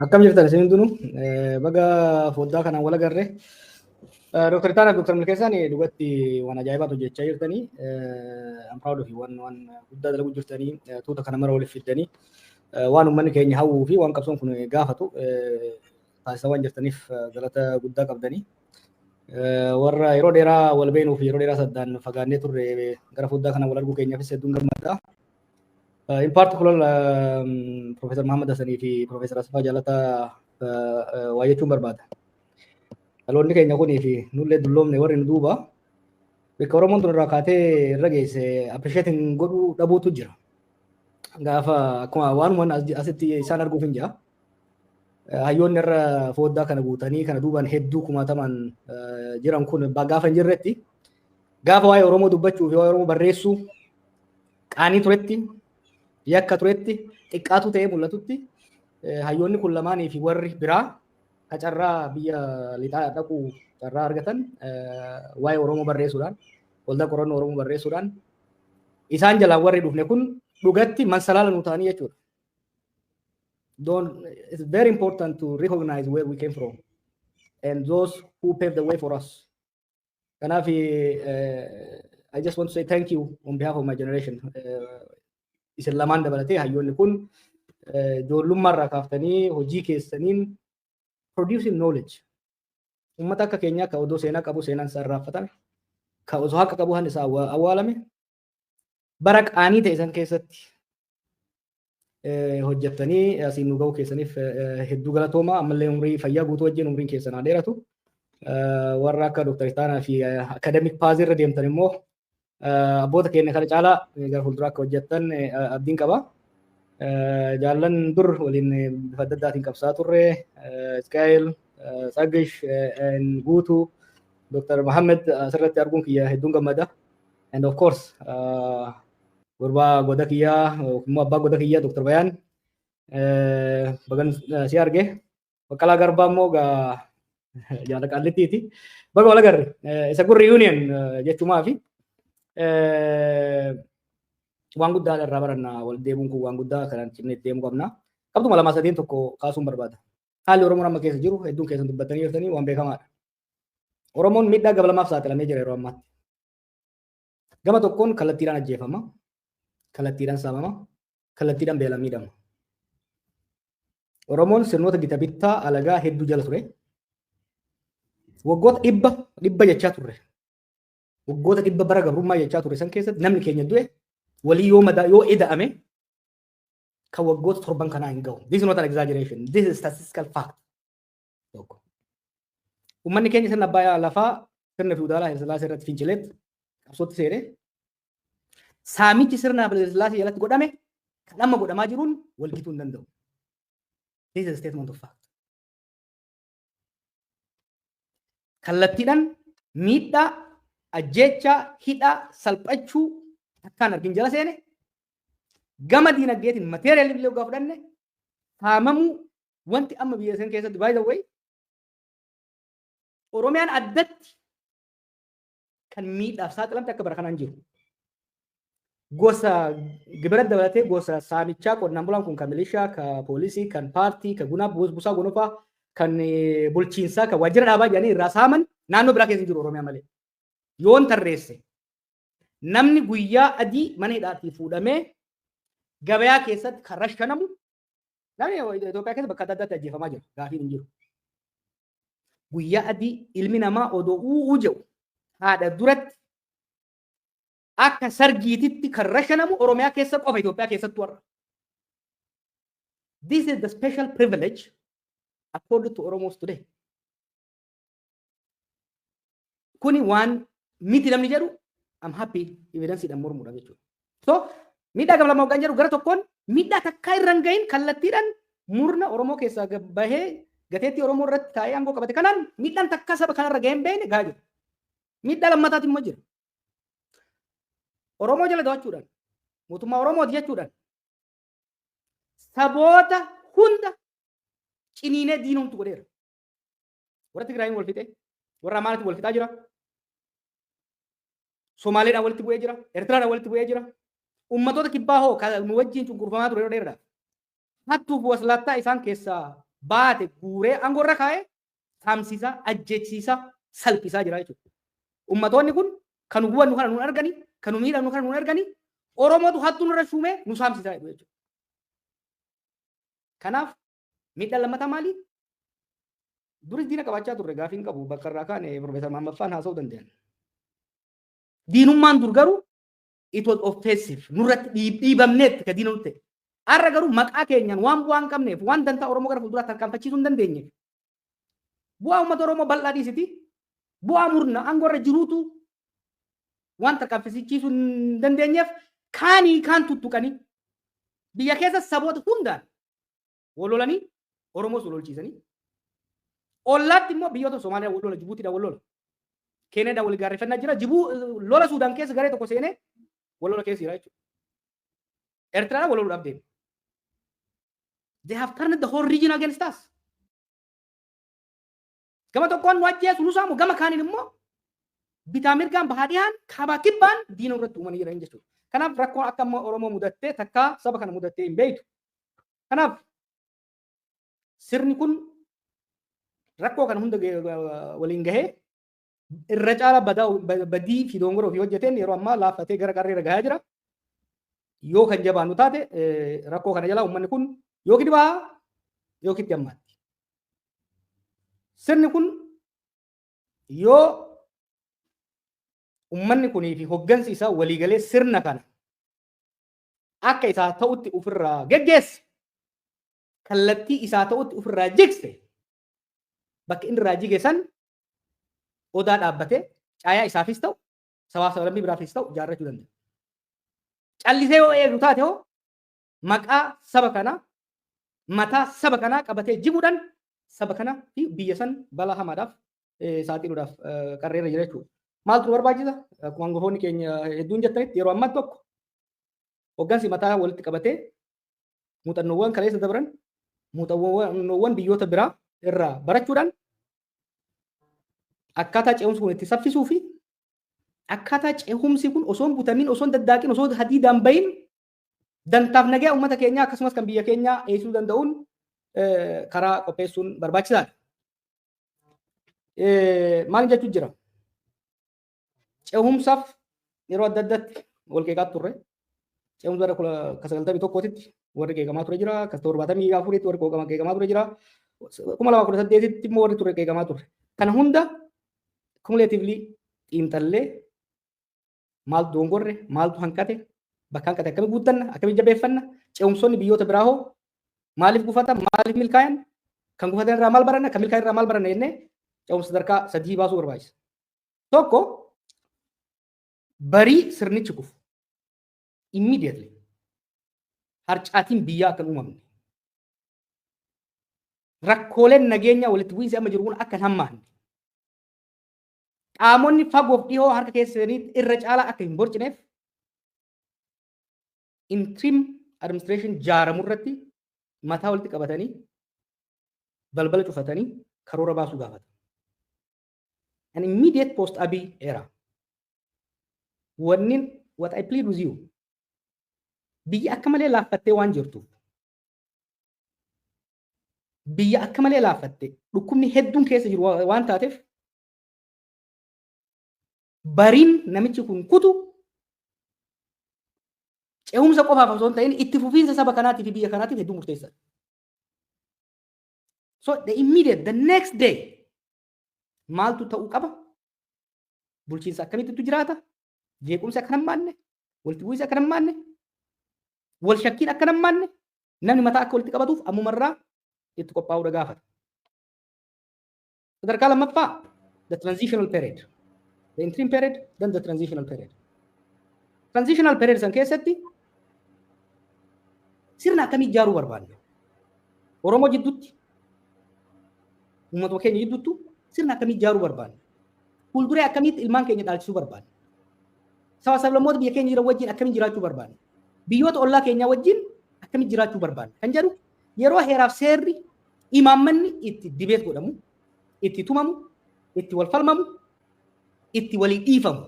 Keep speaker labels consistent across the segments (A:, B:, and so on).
A: Akkam jirtan isin hundinuu baga foddaa kanaan wal agarre. Dr. Taana Dr. Milkeessaan dhugatti waan ajaa'ibaatu hojjechaa jirtanii. I'm proud of you waan guddaa dalaguu jirtanii tuuta kana mara waliif fiddanii waan uummanni keenya hawwuu fi waan qabsoon kun gaafatu taasisaa waan jirtaniif galata guddaa qabdanii. Warra yeroo dheeraa wal beeknuu fi yeroo dheeraa saddaan fagaannee turre gara foddaa kana wal arguu keenyaafis hedduun gammadda. In particular, Professor Muhammad Hassanii fi Professor Asfaa Jaalataa waa jechuun barbaada. Dhaloonni keenya kunii fi nullee dulloomne warri nu duuba bakka Oromoon tun irraa kaatee irra geesse appreciating godhuu dhabuutu jira. Gaafa akkuma waanuma asitti isaan arguuf hin jira. Hayyoonni irra foddaa kana guutanii kana duubaan hedduu kumaataman jiran kun gaafa hin jirretti gaafa waa'ee Oromoo dubbachuu fi waa'ee Oromoo barreessuu qaanii turetti yakka turetti xiqqaatu ta'ee mul'atutti hayyoonni kun lamaanii fi warri biraa kacarraa biyya lixaa dhaquu carraa argatan waa'ee Oromoo barreessuudhaan waldaa qorannoo Oromoo barreessuudhaan isaan jalaan warri dhufne kun dhugatti mansalaala nu ta'anii jechuudha. It's very important to recognize where we came from and those who paved the way for us. Kanaaf I just want to say thank you on behalf of my generation. Isin lamaan dabalatee hayyoonni kun ijoollummaarraa kaaftanii hojii keessaniin producing knowledge. Uummata akka keenyaa ka odoo seenaa qabu seenaan isaa irraanfatame, ka osoo haqa qabu hanni isaa awwaalame, bara qaanii ta'e san keessatti hojjettanii asiin nu ga'uu keessaniif hedduu galatooma. Ammallee umrii fayyaa guutuu wajjin umriin keessan haa dheeratu. Warra akka Dr. Taanaa fi akademik paazii irra deemtan immoo abboota keenya kana caalaa gara fuulduraa akka hojjettan abdiin qaba. Jaallan dur waliin bifa adda addaatiin qabsaa turre Iskaayil, Tsagish, Guutuu, Dr. Muhammad asirratti arguun kiyya hedduun gammada. And of course, gurbaa goda kiyyaa immoo abbaa goda kiyyaa Dr. Bayaan bagan si arge. Baqqalaa Garbaa immoo jaala qaallittiiti. Baga wal agarre. Isa kun reunion jechuumaa fi waan guddaa irraa baranna wal deemuun kun waan guddaa kanaan cimnee deemuu qabna. Qabxuma lamaa sadeen tokko kaasuun barbaada. Haalli Oromoon amma keessa jiru hedduun keessan dubbatanii jirtanii waan beekamaadha. Oromoon miidhaa gabalamaaf saaxilamee jira yeroo ammaatti. Gama tokkoon kallattiidhaan ajjeefama, kallattiidhaan saamama, kallattiidhaan beelaan miidhama. Oromoon sirnoota gita bittaa alagaa hedduu jala ture. Waggoota dhibba jechaa turre. Waggoota dhibba bara gabrummaa jechaa turre san keessatti namni keenya du'e walii yoo ida'ame kan waggoota torban kanaa hin ga'u. This is not an exaggeration. This is statistical fact. Uummanni keenya sirna abbaa lafaa sirna fiudaalaa Haile Sillaasee irratti fincileetti qabsootti seenee saamichi sirna Haile Sillaasee jalatti godhame kan amma godhamaa jiruun walgituu hin danda'u. This is a statement of fact. Kallattiidhaan miidhaa, ajjeechaa, hidhaa, salphachuu akkaan argin jala seene gama diinagdeetiin materiaalii illee ogaa fudhanne saamamuu wanti amma biyya san keessatti by the way Oromiyaan addatti kan miidhaaf saaxilamte akka bara kanaan jiru. Gosa gibira dabalatee gosa saamichaa qonnaan bulaan kun kan milishaa, kan poolisii, kan paartii, kan gunaa buusaa gonofaa, kan bulchiinsaa, kan waajjira dhaabaa jedhanii irraa saaman naannoo biraa keessa jiru Oromiyaa malee. Yoon tarreesse namni guyyaa adii mana hidhaatii fuudhamee gabayaa keessatti kan rashkanamu namni Itoophiyaa keessa bakka adda addaatti ajjeefamaa jira. Gaafiin hin jiru. Guyyaa adii ilmi namaa odoo u'uu jedhu haadha duratti akka sargiititti kan rashkanamu Oromiyaa keessa qofa Itoophiyaa keessatti warra. This is the special privilege accorded to Oromos today. Kuni waan miti namni jedhu I'm happy evidenceidhaan mormuudha jechuudha. So miidhaa gama lama hoggaan jedhu gara tokkoon miidhaa takkaa irra hin gahin kallattiidhaan murna Oromoo keessaa bahee gateettii Oromoo irratti taa'ee aangoo qabate kanaan miidhaan takkaa saba kanarra gahee hin beekne gahaa jiru. Miidhaa lammataatiin immoo jira. Oromoo jala daawwachuudhaan mootummaa Oromooti jechuudhaan saboota hunda ciniinee diinumtu godheera. Warra Tigraayin wal fixee, warra Amaaraatti wal fixaa jira. Somaaliidhaan walitti bu'ee jira, Eertiraadhaan walitti bu'ee jira. Uummattoota kibbaa hoo kan nu wajjin cunqurfamaa ture yeroo dheeraadhaaf. Hattuuf waslaattaa isaan keessaa baate guuree aangorra kaa'ee saamsisaa ajjechiisaa salphisaa jira jechuudha. Ummatoonni kun kan hubannu kana nuun arganii kan miidhamnu kana nuun arganii Oromootu hattuu nurra shuumee nu saamsisaa jechuudha. Kanaaf miidhaan lammataa maali? Duris diina qabaachaa turre gaafiin qabu bakka irraa kaane Profeesar Maammaffaan haasa'uu danda'an. Diinummaan dur garuu it was offensive nurratti dhiibamneetti ka diina nutti. Har'a garuu maqaa keenyaan waan bu'aa hin qabneef waan dantaa Oromoo gara fuulduraatti tarkaanfachiisuu hin dandeenyeef bu'aa uummata Oromoo bal'aa dhiisiti bu'aa murna aangorra jiruutu waan tarkaanfachiisuu hin dandeenyeef kaan tuttuqanii biyya keessa saboota hundaan walolanii Oromoos walolchiisanii ollaatti immoo biyyoota Somaaliyaa walola Jibuutiidhaan walola Keenyaadhaan wal gaarreeffannaa jira lola Suudaan keessa garee tokko seenee walola keessa jira jechuudha. Eertiraadhaan waloluudhaaf deemu. They have turned the whole region against us. Gama tokkoon nu ajjeesu nu saamu gama kaaniin immoo bitaa mirgaan bahaa dhihaan kaabaa kibbaan diina irratti uumanii jiran jechuudha. Kanaaf rakkoon akka amma Oromoo mudattee takkaa saba kana mudattee hin beektu. Kanaaf sirni kun rakkoo kana hunda waliin gahee irra caala badii fi dongoroo fi hojjeteen yeroo ammaa laaffatee gara qarreera gahaa jira. Yoo kan jabaannu taate rakkoo kana jalaa uummanni kun yookiin dhibaa yookiin gammaatti. Sirni kun yoo uummanni kunii fi hoggansi isaa waliigalee sirna kana akka isaa ta'utti ofirraa geggeesse kallattii isaa ta'utti ofirraa jigse bakka inni irraa jige san odaa dhaabbatee caayaa isaafis ta'u sabaa sablammii biraafis ta'u ijaarrachuu danda'a. Callisee yoo eegu taate hoo maqaa saba kanaa mataa saba kanaa qabatee jibuudhaan saba kana fi biyya san balaa hamaadhaaf saaxiluudhaaf qarreera jira jechuudha. Maaltu nu barbaachisa? Akkuma hangafoonni keenya hedduun jettanitti yeroo ammaa tokko hoggansi mataa walitti qabatee muuxannoowwan kaleessa dabran muuxannoowwan biyyoota biraa irraa barachuudhaan akkaataa ce'umsi kun itti saffisuu fi akkaataa ce'umsi kun osoo hin butamiin osoo hin daddaaqiin osoo hadiidaan bahin dantaaf nagaa uummata keenyaa akkasumas kan biyya keenyaa eegsisuu danda'uun karaa qopheessuun barbaachisaadha. Maal jechuun jira? Ce'umsaaf yeroo adda addaatti wal qeeqaa turre. Ce'umsa bara 1991tti warri qeeqamaa ture jira. 1974tti warri qeeqamaa ture jira. 2018tti immoo warri ture qeeqamaa ture. Kana hunda cumulatively xiinxallee maaltu dongorre maaltu hanqate bakka hanqate akkamii guuttanna akkamii jabeeffanna ce'umsoonni biyyoota biraa hoo maaliif gufatan maaliif milkaa'an kan gufatan irraa maal baranna kan milkaa'an irraa maal baranna jennee ce'umsa sadarkaa sadii baasuu barbaachisa. Tokko barii sirnichi kufu immediately harcaatiin biyyaa akka hin uumamne rakkooleen nageenya walitti bu'iinsi amma jiru kun akka hin hammaanne qaamonni fagoof dhihoo harka keessanii irra caalaa akka hin borcineef interim administration jaaramu irratti mataa walitti qabatanii balbala cufatanii karoora baasuu gaafata. An immediate post Abiy era. What I plead with you. Biyya akka malee laaffattee waan jirtuuf. Biyya akka malee laaffattee dhukkubni hedduun keessa jiru waan taateef bariin namichi kun kutu ce'umsa qofaaf osoo hin ta'in itti fufiinsa saba kanaatiif fi biyya kanaatiif hedduu murteessaadha. So the next day maaltu ta'uu qaba? Bulchiinsa akkamitti jiraata? Jeequmsi akka hin maanne, walitti bu'iinsi akka hin maanne, wal shakkiin akka hin maanne, namni mataa akka walitti qabatuuf ammumarraa itti qophaa'uu gaafata. Sadarkaa lammaffaa the transitional period. The interim period, then the transitional period. Transitional period san keessatti sirna akkamii ijaaruu barbaanna? Oromoo jidduutti, uummatuma keenya jidduutti sirna akkamii ijaaruu barbaanna? Fuulduree akkamitti ilmaan keenya dhaalchisuu barbaanna? Saba sablammoota biyya keenya jiran wajjin akkamiin jiraachuu barbaanna? Biyyoota ollaa keenyaa wajjin akkamiin jiraachuu barbaanna? Kan jedhu yeroo heeraaf seerri imaammanni itti dibeet godhamu, itti tumamu, itti wal falmamu, itti walii dhiifamu.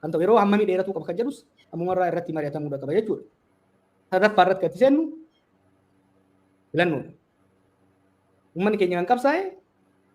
A: Kan ta'u yeroo hammamii dheeratuu qaba kan jedhus ammumarraa irratti mari'atamuu qaba jechuudha. Sadaffaa irratti kan itti seennu filannoodha. Uummanni keenya kan qabsaa'e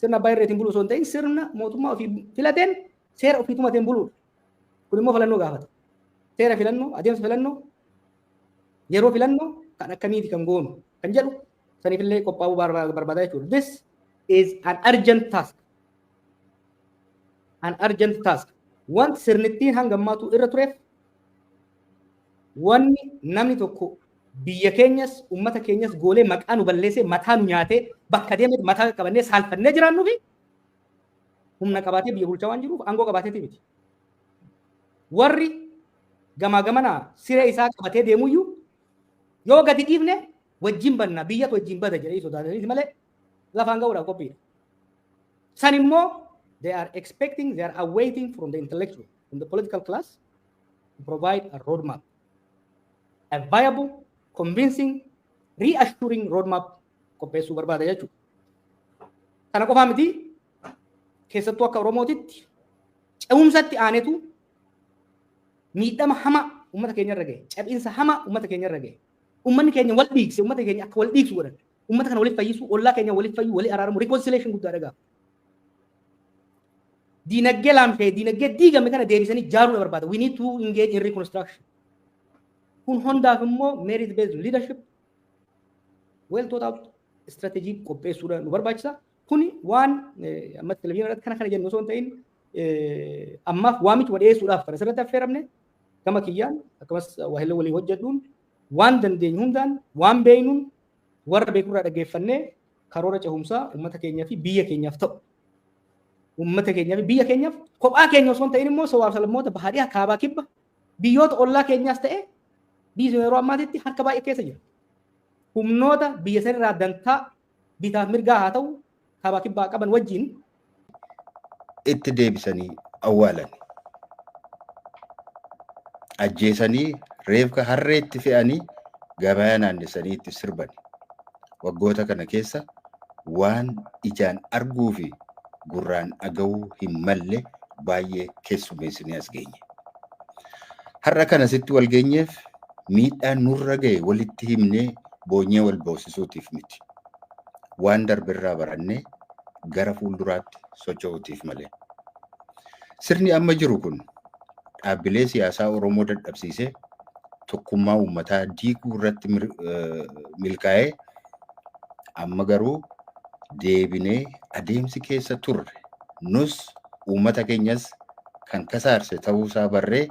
A: sirna abbaa irreetiin buluu osoo hin ta'in sirna mootummaa ofii filateen seera ofii tumateen buluudha. Kun immoo filannoo gaafata. Seera filannoo, adeemsa filannoo, yeroo filannoo kan akkamiiti kan goonu kan jedhu saniifillee qophaa'uu barbaadaa jechuudha. This is an urgent task. An urgent task. Wanti sirnittiin hanga ammaatu irra tureef wanni namni tokko biyya keenyas ummata keenyas goolee maqaa nu balleessee mataa nu nyaatee bakka deemee mataa qabannee saalfannee jiraannuu fi humna qabaatee biyya bulchaa waan jiruuf aangoo qabaateeti miti. Warri gamaa gamanaa siree isaa qabatee deemuyyuu yoo gadi dhiifne wajjin banna biyyatu wajjin bada jedhee sodaataniiti malee lafaan ga'uudhaaf qophiidha. San immoo they are expecting, they are awaiting from the intellectual, from the political class to provide a roadmap, a viable, convincing, reassuring roadmap qopheessuu barbaada jechuudha. Kana qofaa miti keessattuu akka Oromootitti ce'umsatti aanetu miidhama hamaa uummata keenya irra gahe, cabinsa hamaa uummata keenya irra gahe. Uummanni keenya wal dhiigse, uummata keenya akka wal dhiigsu godhan, uummata kana waliif fayyisuu, ollaa keenya waliif fayyuu, walii araaramu, reconciliation guddaa dhagaa. Diinagdee laamshee, diinagdee diigame kana deebisanii ijaaruu barbaada. We need to engage in reconstruction. Kun hundaaf immoo merit based leadership, well thought out strategy qopheessuudhaan nu barbaachisa. Kuni waan amma televizyiinii irratti kana jennu osoo hin ta'in ammaaf waamicha dhiyeessuudhaaf kan asirratti affeeramne gama kiyyaan akkasumas waahillee walii hojjedhuun waan dandeenyu hundaan waan beeynuun warra beekurraa dhaggeeffannee karoora cehumsaa uummata keenyaa fi biyya keenyaaf ta'u. Uummata keenyaa fi biyya keenyaaf kophaa keenya osoo hin ta'in immoo sabaaf sablammoota bahaadhiyaa kaabaa kibba biyyoota ollaa keenyaas ta'e biyya yeroo ammaatitti harka baay'ee keessa jira. Humnoota biyya sanirraa dantaa bitaaf mirgaa haa ta'u kaabaa kibbaa qaban wajjin
B: itti deebisanii awwaalan. Ajjeesanii reefka harreetti fe'anii gabaa naannessanii itti sirban. Waggoota kana keessa waan ijaan arguu fi gurraan dhaga'uu hin malle baay'ee keessummeessinee as geenye. Har'a kanasitti wal geenyeef miidhaan nurra ga'e walitti himnee boonyee wal boosisuutiif miti. Waan darbirraa barannee gara fuulduraatti socho'uutiif malee. Sirni amma jiru kun dhaabbilee siyaasaa Oromoo dadhabsiisee tokkummaa uummataa diiguu irratti milkaa'ee amma garuu deebinee adeemsi keessa turre nus uummata keenyas kan kasaarse ta'uusaa barree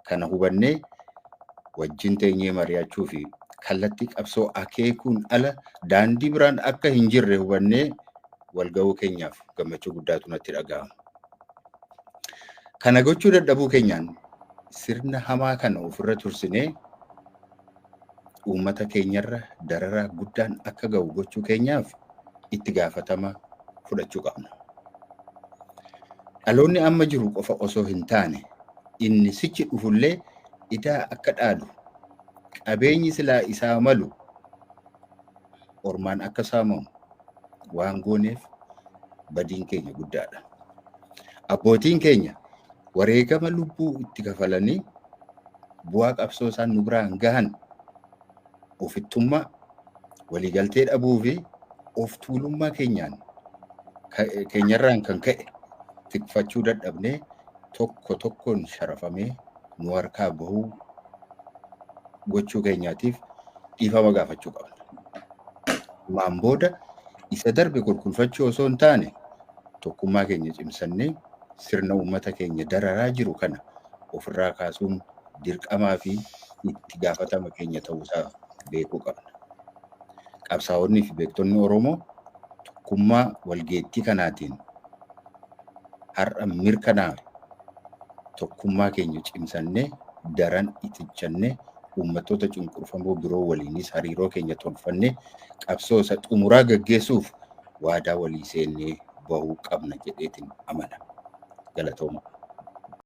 B: kana hubannee wajjin teenyee mari'achuu fi kallattii qabsoo akeekuun ala daandii biraan akka hin jirre hubannee walga'uu keenyaaf gammachuu guddaatu natti dhaga'ama. Kana gochuu dadhabuu keenyaan sirna hamaa kana ofirra tursinee uummata keenyarra dararaa guddaan akka ga'u gochuu keenyaaf itti gaafatama fudhachuu qabna. Dhaloonni amma jiru qofa osoo hin taane inni sichi dhufullee idaa akka dhaalu qabeenyi silaa isaa malu ormaan akka saamamu waan gooneef badiin keenya guddaadha. Abbootiin keenya wareegama lubbuu itti kafalanii bu'aa qabsoo isaan nu biraan gahan ofittummaa waliigaltee dhabuu fi of tuulummaa keenyarraan kan ka'e tikfachuu dadhabnee tokko tokkoon sharafamee nu harkaa bahuu gochuu keenyaatiif dhiifama gaafachuu qabna. Maan booda isa darbe qulqulfachuu osoo hin taane tokkummaa keenya cimsannee sirna uummata keenya dararaa jiru kana ofirraa kaasuun dirqamaa fi itti gaafatama keenya ta'uusaa beekuu qabna. Qabsaa'onni fi beektonni Oromoo tokkummaa walgeettii kanaatiin har'a mirkanaa'e tokkummaa keenya cimsannee daran itichannee uummattoota cunqurfamoo biroo waliinis hariiroo keenya tolfannee qabsoo isa xumuraa gaggeessuuf waadaa walii seennee bahuu qabna jedheetiin amana. Galatooma.